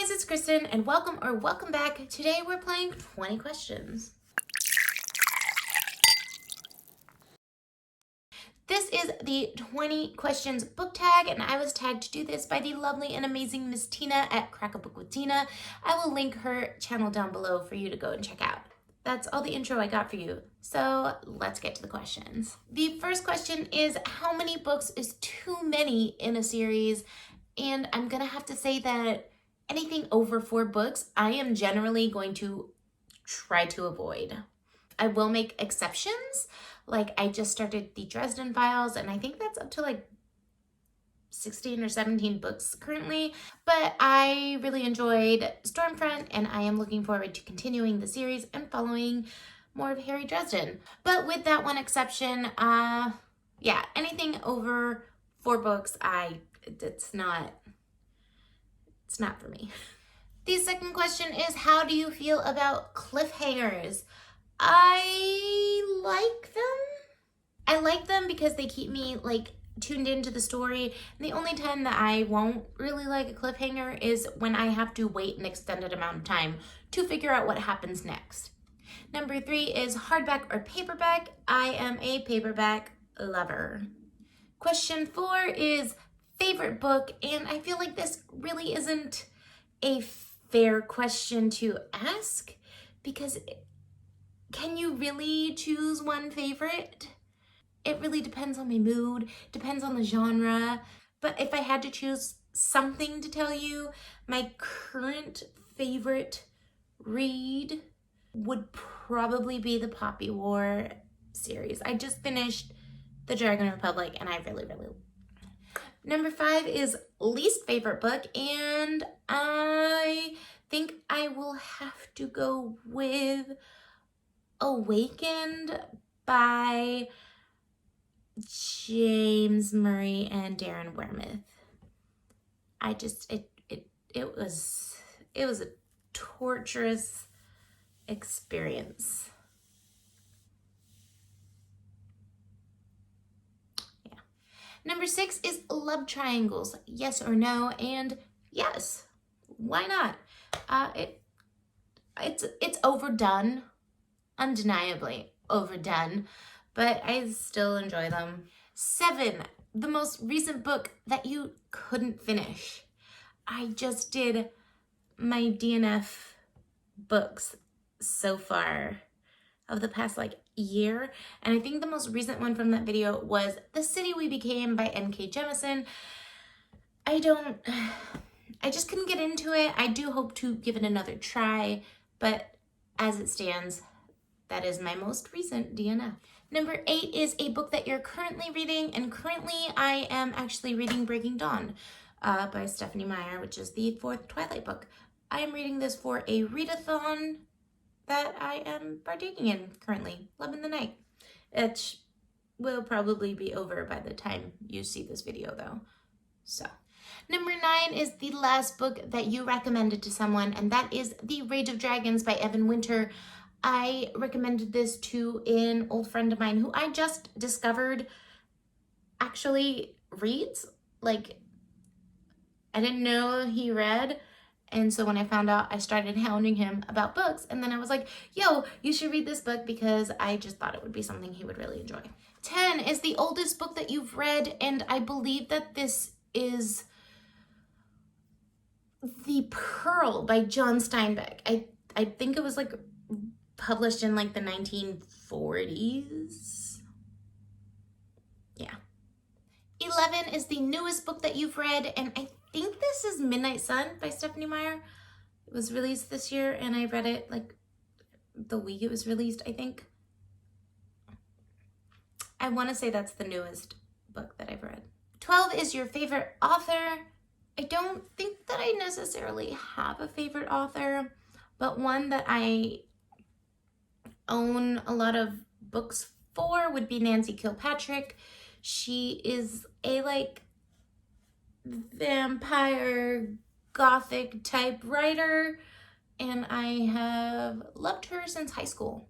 guys, it's Kristen and welcome back. Today we're playing 20 questions. This is the 20 questions book tag, and I was tagged to do this by the lovely and amazing Miss Tina at Crack a Book with Tina. I will link her channel down below for you to go and check out. That's all the intro I got for you. So let's get to the questions. The first question is, how many books is too many in a series? And I'm gonna have to say that anything over 4 books, I am generally going to try to avoid. I will make exceptions. Like, I just started the Dresden Files, and I think that's up to like 16 or 17 books currently. But I really enjoyed Stormfront, and I am looking forward to continuing the series and following more of Harry Dresden. But with that one exception, yeah, anything over 4 books, it's not for me. The second question is, how do you feel about cliffhangers? I like them. I like them because they keep me like tuned into the story. And the only time that I won't really like a cliffhanger is when I have to wait an extended amount of time to figure out what happens next. Number 3 is hardback or paperback. I am a paperback lover. Question 4 is favorite book, and I feel like this really isn't a fair question to ask because can you really choose one favorite? It really depends on my mood, depends on the genre. But if I had to choose something to tell you, my current favorite read would probably be the Poppy War series. I just finished The Dragon Republic and I really. Number 5 is least favorite book, and I think I will have to go with Awakened by James Murray and Darren Wearmouth. It was a torturous experience. Yeah. Number 6 is love triangles. Yes or no? And yes. Why not? It's overdone. Undeniably overdone, but I still enjoy them. 7, the most recent book that you couldn't finish. I just did my DNF books so far of the past like year, and I think the most recent one from that video was The City We Became by N.K. Jemisin. I just couldn't get into it. I do hope to give it another try, but as it stands, that is my most recent DNF. Number 8 is a book that you're currently reading, and currently I am actually reading Breaking Dawn by Stephanie Meyer, which is the 4th Twilight book. I am reading this for a readathon that I am partaking in currently, Love in the Night. It will probably be over by the time you see this video though. So, number 9 is the last book that you recommended to someone, and that is The Rage of Dragons by Evan Winter. I recommended this to an old friend of mine who I just discovered actually reads. Like, I didn't know he read, and so when I found out, I started hounding him about books, and then I was like, yo, you should read this book because I just thought it would be something he would really enjoy. 10 is the oldest book that you've read, and I believe that this is The Pearl by John Steinbeck. I think it was like published in like the 1940s. Yeah. 11 is the newest book that you've read, and I think this is Midnight Sun by Stephanie Meyer. It was released this year, and I read it like the week it was released, I think. I want to say that's the newest book that I've read. 12 is your favorite author. I don't think that I necessarily have a favorite author, but one that I own a lot of books for would be Nancy Kilpatrick. She is a like vampire gothic type writer, and I have loved her since high school.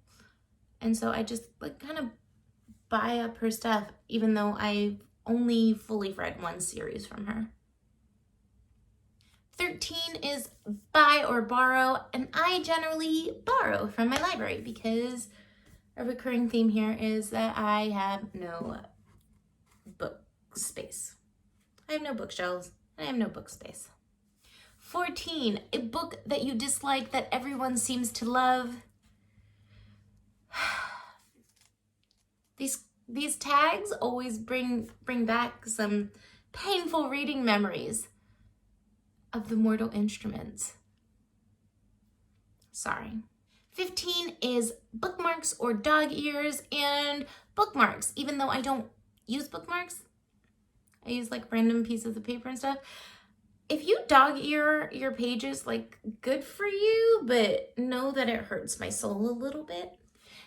And so I just like kind of buy up her stuff, even though I've only fully read one series from her. 13 is buy or borrow, and I generally borrow from my library because a recurring theme here is that I have no book space. I have no bookshelves, and I have no book space. 14, a book that you dislike that everyone seems to love. These tags always bring back some painful reading memories of the Mortal Instruments. Sorry. 15 is bookmarks or dog ears, and bookmarks, even though I don't use bookmarks, I use like random pieces of paper and stuff. If you dog ear your pages, like, good for you, but know that it hurts my soul a little bit.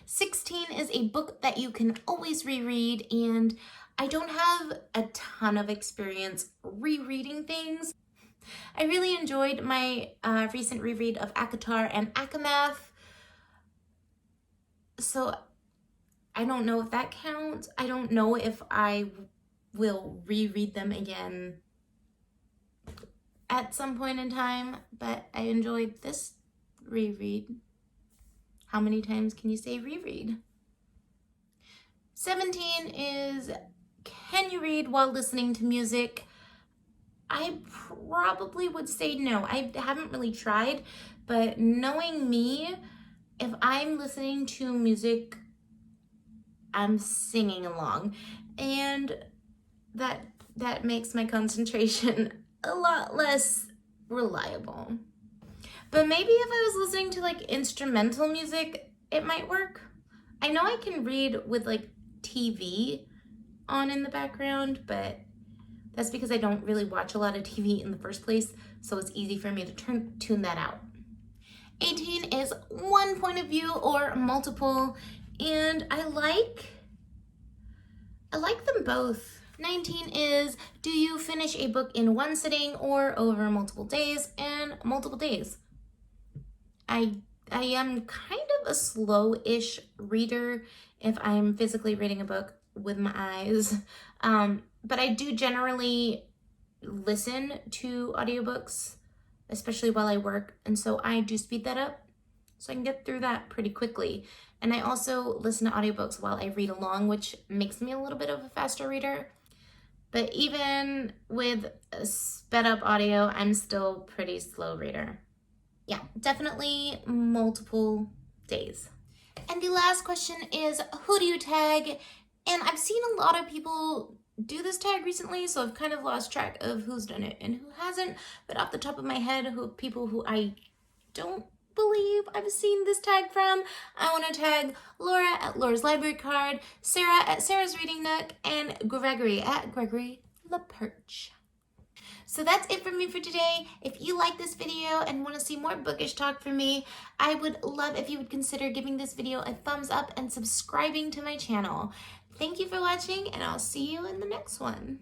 16 is a book that you can always reread, and I don't have a ton of experience rereading things. I really enjoyed my recent reread of Akatar and Akamath, so I don't know if that counts. I don't know if I will reread them again at some point in time, but I enjoyed this reread. How many times can you say reread? 17 is, can you read while listening to music? I probably would say no. I haven't really tried, but knowing me, if I'm listening to music, I'm singing along, and that makes my concentration a lot less reliable. But maybe if I was listening to like instrumental music, it might work. I know I can read with like TV on in the background, but that's because I don't really watch a lot of TV in the first place, so it's easy for me to tune that out. 18 is one point of view or multiple, and I like them both. 19 is, do you finish a book in one sitting or over multiple days? And multiple days. I am kind of a slow-ish reader if I'm physically reading a book with my eyes, but I do generally listen to audiobooks, especially while I work, and so I do speed that up so I can get through that pretty quickly. And I also listen to audiobooks while I read along, which makes me a little bit of a faster reader. But even with a sped up audio, I'm still pretty slow reader. Yeah, definitely multiple days. And the last question is, who do you tag? And I've seen a lot of people do this tag recently, so I've kind of lost track of who's done it and who hasn't. But off the top of my head, people who I don't believe I've seen this tag from, I want to tag Laura at Laura's Library Card, Sarah at Sarah's Reading Nook, and Gregory at Gregory LaPerch. So that's it from me for today. If you like this video and want to see more bookish talk from me, I would love if you would consider giving this video a thumbs up and subscribing to my channel. Thank you for watching, and I'll see you in the next one.